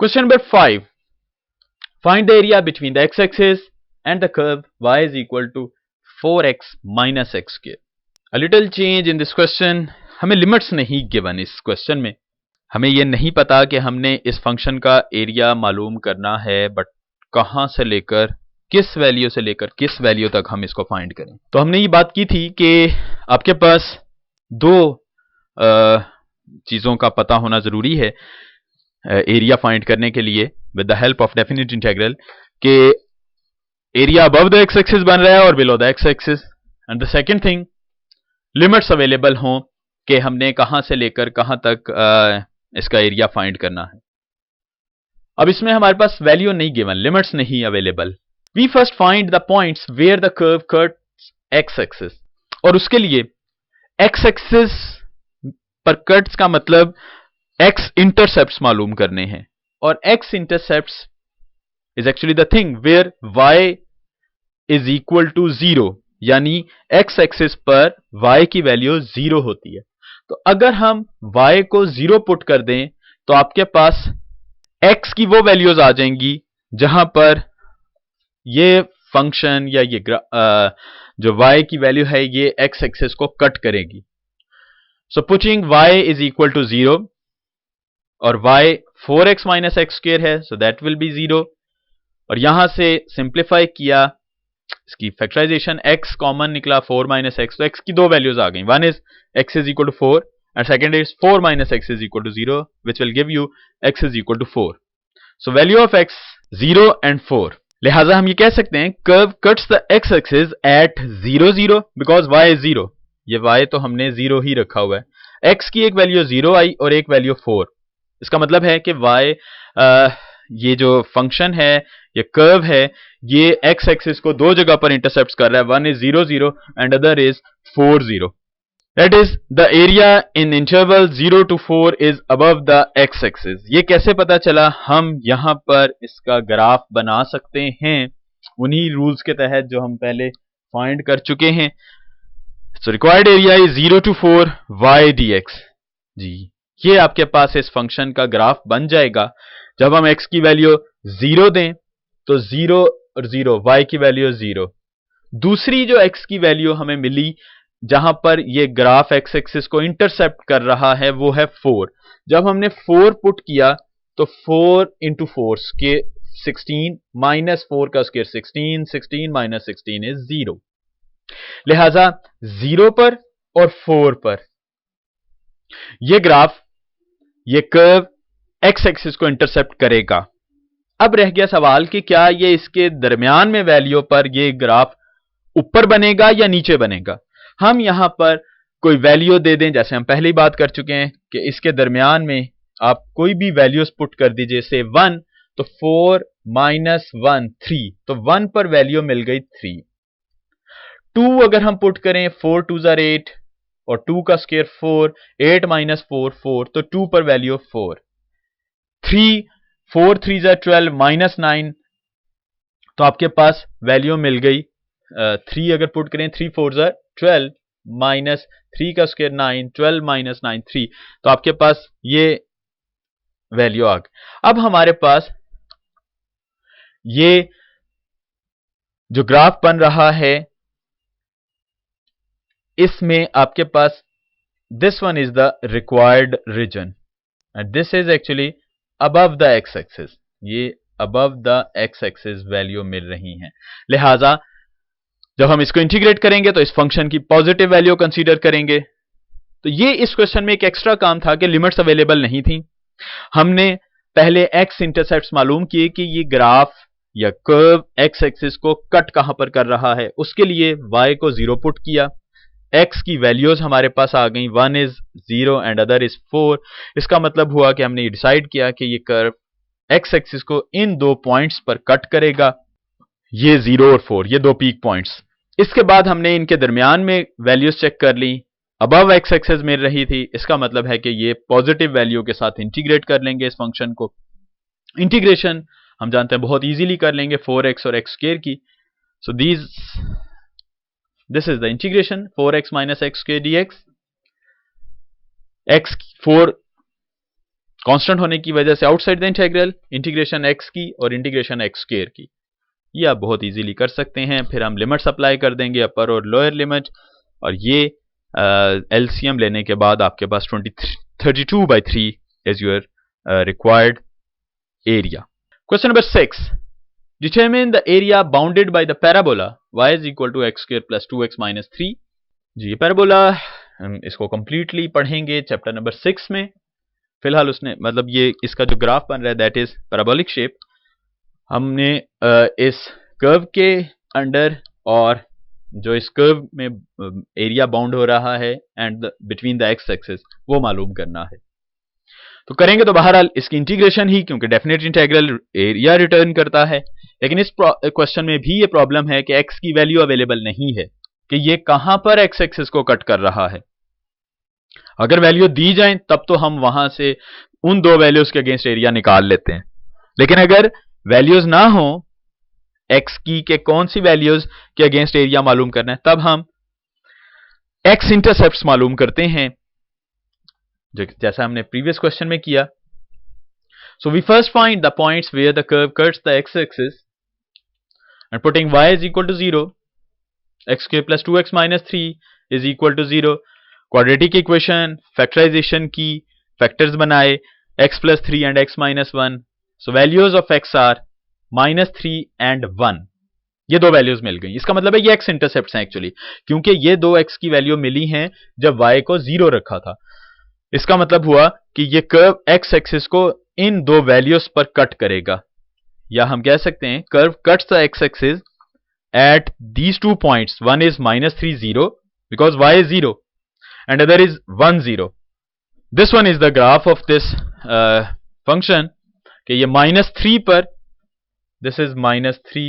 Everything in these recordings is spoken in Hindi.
Question number 5. Find the area between the x-axis and the curve y is equal to 4x minus x square. A little change in this question. हमें लिमिट्स नहीं गिवन इस क्वेश्चन में. हमें ये नहीं पता कि हमने इस फंक्शन का एरिया मालूम करना है, बट कहां से लेकर किस वैल्यू से लेकर किस वैल्यू तक हम इसको फाइंड करें. तो हमने ये बात की थी कि आपके पास दो चीजों का पता होना जरूरी है एरिया फाइंड करने के लिए with the help of definite integral के area above the X axis बन रहा है और below the X axis. And the second thing, limits available हों कि हमने कहां से लेकर कहां तक इसका एरिया फाइंड करना है. अब इसमें हमारे पास वैल्यू नहीं गिवन, लिमिट्स नहीं available. We first find the points where the curve cuts X axis. और उसके लिए एक्स एक्सिस पर कट्स का मतलब एक्स इंटरसेप्ट्स मालूम करने हैं. और X intercepts is actually the thing where Y is equal to 0, यानी एक्स एक्सिस पर y की वैल्यू 0 होती है. तो अगर हम y को 0 पुट कर दें तो आपके पास x की वो वैल्यूज आ जाएंगी जहां पर ये फंक्शन या ये जो y की वैल्यू है ये x एक्सिस को कट करेगी. So putting y is equal to 0 और y 4x minus x square है, सो दैट विल बी 0. और यहां से सिंप्लीफाई किया, इसकी फैक्टराइजेशन, x कॉमन निकला 4 माइनस एक्स. तो x की दो वैल्यूज आ गई. One is x is equal to 4 and second is 4 minus X is equal to 0 which will give you x is equal to 4. So value of x 0 and 4. लिहाजा हम ये कह सकते हैं curve cuts the x axis at 0 0 because y is 0. ये y तो हमने 0 ही रखा हुआ है. x की एक वैल्यू 0 आई और एक वैल्यू 4. इसका मतलब है कि y ये जो फंक्शन है, ये कर्व है, ये x एक्सिस को दो जगह पर इंटरसेप्ट कर रहा है. One is 0 0 and other is 4 0. That is the area in interval 0 to 4 is above the x axis. ये कैसे पता चला? हम यहां पर इसका ग्राफ बना सकते हैं उन्हीं रूल्स के तहत जो हम पहले फाइंड कर चुके हैं. So required area is 0 to 4 y dx. जी, ये आपके पास इस फंक्शन का ग्राफ बन जाएगा. जब हम x की वैल्यू 0 दें तो 0 और 0, y की वैल्यू 0. दूसरी जो x की वैल्यू हमें मिली जहां पर ये ग्राफ x एक्सिस को इंटरसेप्ट कर रहा है वो है 4. जब हमने 4 पुट किया तो 4 इंटू 4 के 16 माइनस 4 का स्क्वायर 16, 16 माइनस 16 इज 0. लिहाजा 0 पर और 4 पर ये ग्राफ, ये कर्व x एक्सिस को इंटरसेप्ट करेगा. अब रह गया सवाल कि क्या ये इसके दरमियान में वैल्यू पर ये ग्राफ ऊपर बनेगा या नीचे बनेगा. हम यहां पर कोई वैल्यू दे दें, जैसे हम पहले ही बात कर चुके हैं कि इसके दरमियान में आप कोई भी वैल्यूज पुट कर दीजिए. से 1 तो 4 माइनस 1 3, तो 1 पर वैल्यू मिल गई 3. 2 अगर हम पुट करें 4 2 जार 8 और 2 का स्क्वायर 4, 8 माइनस 4 4, तो 2 पर वैल्यू 4. 3 4 3 जार 12 माइनस 9, तो आपके पास वैल्यू मिल गई 3 अगर पुट करें 3 4 जार 12 माइनस 3 का स्क्वायर 9, 12 माइनस 9 3, तो आपके पास ये वैल्यू आ गई. अब हमारे पास ये जो ग्राफ बन रहा है इसमें आपके पास this one is the required region and this is actually above the X axis. ये above the X axis value मिल रही हैं. लिहाजा जब हम इसको इंटीग्रेट करेंगे तो इस फंक्शन की पॉजिटिव वैल्यू कंसीडर करेंगे. तो ये इस क्वेश्चन में एक एक्स्ट्रा काम था कि लिमिट्स अवेलेबल नहीं थी. हमने पहले एक्स इंटरसेप्ट्स मालूम किए कि ये ग्राफ या कर्व एक्स एक्सिस को कट कहां पर कर रहा है. उसके लिए y को 0 पुट किया. x की वैल्यूज हमारे पास आ गई. One is 0 and other is 4. इसका मतलब हुआ कि हमने डिसाइड किया कि ये कर्व एक्स एक्सिस को इन दो पॉइंट्स पर कट करेगा, ये 0 और 4, ये दो पीक पॉइंट्स. इसके बाद हमने इनके दरमियान में वैल्यूज चेक कर ली, अबव एक्स एक्सिस मिल रही थी. इसका मतलब है कि ये पॉजिटिव वैल्यू के साथ इंटीग्रेट कर लेंगे इस फंक्शन को. इंटीग्रेशन हम जानते हैं बहुत इजीली कर लेंगे 4x और x स्क्वायर की. So this is the integration 4x minus x square dx. x 4 constant होने की वजह से outside the integral integration x की और इंटीग्रेशन एक्स स्क्वायर की, ये आप बहुत इजीली कर सकते हैं। फिर हम लिमिट्स अप्लाई कर देंगे, अपर और लोअर लिमिट, और ये एलसीएम लेने के बाद आपके पास 32/3 is your required area. Question number 6, determine the area bounded by the parabola y is equal to X square plus 2x minus 3। जी, ये पैराबोला हम इसको कंप्लीटली पढ़ेंगे चैप्टर नंबर 6 में। फिलहाल उसने मतलब ये इसका जो ग्राफ बन रहा है दैट इज पैराबोलिक शेप। हमने इस कर्व के अंडर और जो इस कर्व में एरिया बाउंड हो रहा है and between the X axis वो मालूम करना है। तो करेंगे तो बहरहाल इसकी इंटीग्रेशन ही, क्योंकि डेफिनेट इंटीग्रल एरिया रिटर्न करता है। लेकिन इस क्वेश्चन में भी ये प्रॉब्लम है कि एक्स की वैल्यू अवेलेबल नहीं है कि ये कहां पर एक्स एक्सिस को कट कर रहा है। अगर वैल्यू दी जाए तब तो हम वहां से उन दो वैल्यूज के अगेंस्ट एरिया निकाल लेते हैं, लेकिन अगर वैल्यूज ना हो एक्स की के कौन सी वैल्यूज के अगेंस्ट एरिया मालूम करना है, तब हम एक्स इंटरसेप्ट्स मालूम करते हैं, जैसा हमने प्रीवियस क्वेश्चन में किया। So we first find the points where the curve cuts the X axis and putting y is equal to 0, X square plus 2x minus 3 is equal to 0। Quadratic equation factorisation की, फैक्टर्स बनाए x plus 3 and x minus 1। So values of x are minus 3 and 1। ये दो वैल्यूज मिल गई। इसका मतलब है ये x इंटरसेप्ट्स हैं एक्चुअली, क्योंकि ये दो x की वैल्यू मिली हैं जब y को 0 रखा था। इसका मतलब हुआ कि ये कर्व x एक्सिस को इन दो वैल्यूज पर कट करेगा, या हम कह सकते हैं curve cuts the x axis at these 2 points. One is minus 3 0 because y is 0 and other is 1 0. This one is the graph of this function कि ये minus 3 पर, this is minus 3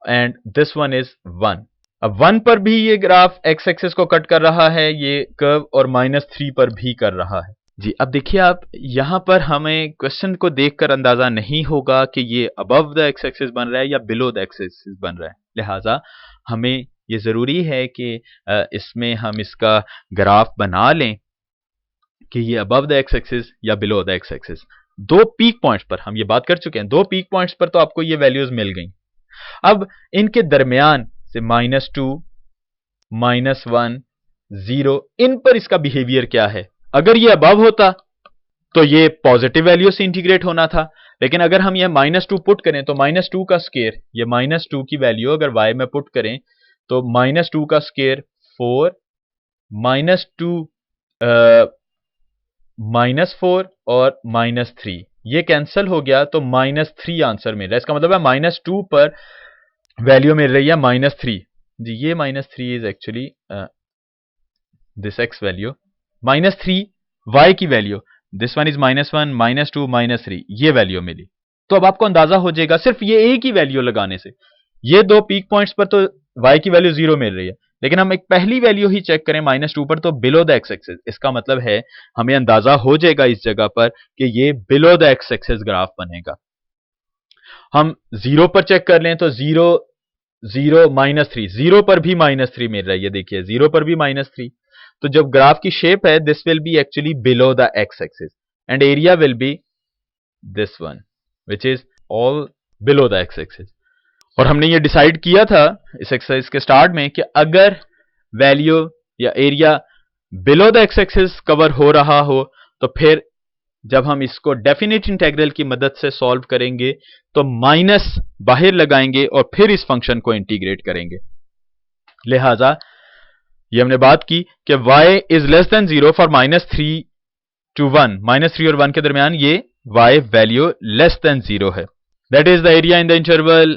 and this one is 1. अब 1 पर भी ये ग्राफ x एक्सिस को कट कर रहा है ये कर्व, और minus 3 पर भी कर रहा है। जी, अब देखिए आप यहां पर हमें क्वेश्चन को देखकर अंदाजा नहीं होगा कि ये अबव द एक्स एक्सिस बन रहा है या बिलो द एक्स एक्सिस बन रहा है, लिहाजा हमें ये जरूरी है कि इसमें हम इसका ग्राफ बना लें कि ये अबव द एक्स एक्सिस या बिलो द एक्स एक्सिस। दो पीक पॉइंट्स पर हम ये बात कर चुके हैं, दो पीक पॉइंट्स पर तो आपको ये वैल्यूज मिल गई। अब इनके दरमियान से -2, -1, 0, इन पर इसका बिहेवियर क्या है। अगर ये अबव होता तो ये पॉजिटिव वैल्यू से इंटीग्रेट होना था, लेकिन अगर हम ये -2 पुट करें तो -2 का स्क्वायर, ये -2 की वैल्यू अगर y में पुट करें तो -2 का स्क्वायर 4, -2 -4 और -3 ये कैंसिल हो गया तो -3 आंसर मिल रहा है। इसका मतलब है -2 पर वैल्यू मिल रही है -3। जी, ये -3 is actually this x value, -3 y की वैल्यू, दिस वन इज -1, -2, -3 ये वैल्यू मिली। तो अब आपको अंदाजा हो जाएगा सिर्फ ये एक ही वैल्यू लगाने से, ये दो पीक पॉइंट्स पर तो y की वैल्यू 0 मिल रही है, लेकिन हम एक पहली वैल्यू ही चेक करें -2 पर तो बिलो द एक्स एक्सिस। इसका मतलब है हमें अंदाजा हो जाएगा इस जगह पर कि ये below the X axis graph बनेगा। हम 0 पर चेक कर लें तो 0, 0, -3, 0 पर भी -3 मिल रहा है, ये देखिए 0 पर भी -3। तो जब ग्राफ की शेप है this will be actually below the X axis and area will be this one which is all below the X axis. और हमने ये डिसाइड किया था इस एक्सरसाइज के स्टार्ट में कि अगर वैल्यू या area below the X axis cover हो रहा हो तो फिर जब हम इसको डेफिनेट इंटीग्रल की मदद से सॉल्व करेंगे तो माइनस बाहर लगाएंगे और फिर इस फंक्शन को इंटीग्रेट करेंगे। लिहाजा ये हमने बात की कि y is less than 0 for -3 to 1, -3 और 1 के दरमियान ये y वैल्यू लेस देन 0 है। That is the area in the interval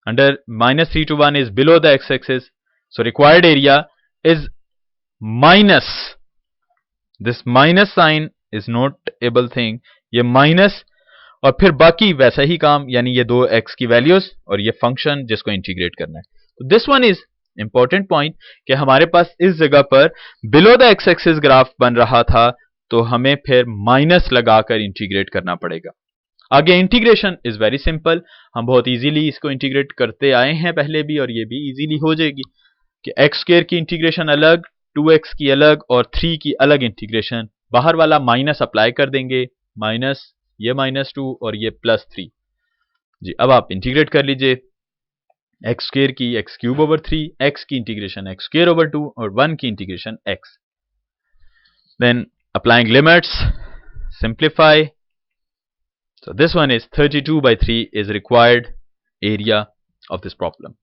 under -3 to 1 is below the x-axis, so required area is minus, this minus sign is notable thing, ये माइनस और फिर बाकी वैसा ही काम, यानी ये दो x की वैल्यूज और ये फंक्शन जिसको इंटीग्रेट करना है। तो this one is important point कि हमारे पास इस जगह पर below the X axis graph बन रहा था तो हमें फिर माइनस लगाकर इंटीग्रेट करना पड़ेगा। आगे इंटीग्रेशन इज वेरी सिंपल, हम बहुत इजीली इसको इंटीग्रेट करते आए हैं पहले भी और ये भी इजीली हो जाएगी कि एक्स स्क्वायर की इंटीग्रेशन अलग, 2x की अलग और 3 की अलग इंटीग्रेशन, बाहर वाला माइनस अप्लाई कर देंगे माइनस ये -2 और ये +3 जी। अब आप इंटीग्रेट कर लीजिए एक्स स्क्र की x³/3, x की इंटीग्रेशन x²/2 और 1 की integration x। Then applying limits, simplify. So this one is 32/3 is required area of this problem.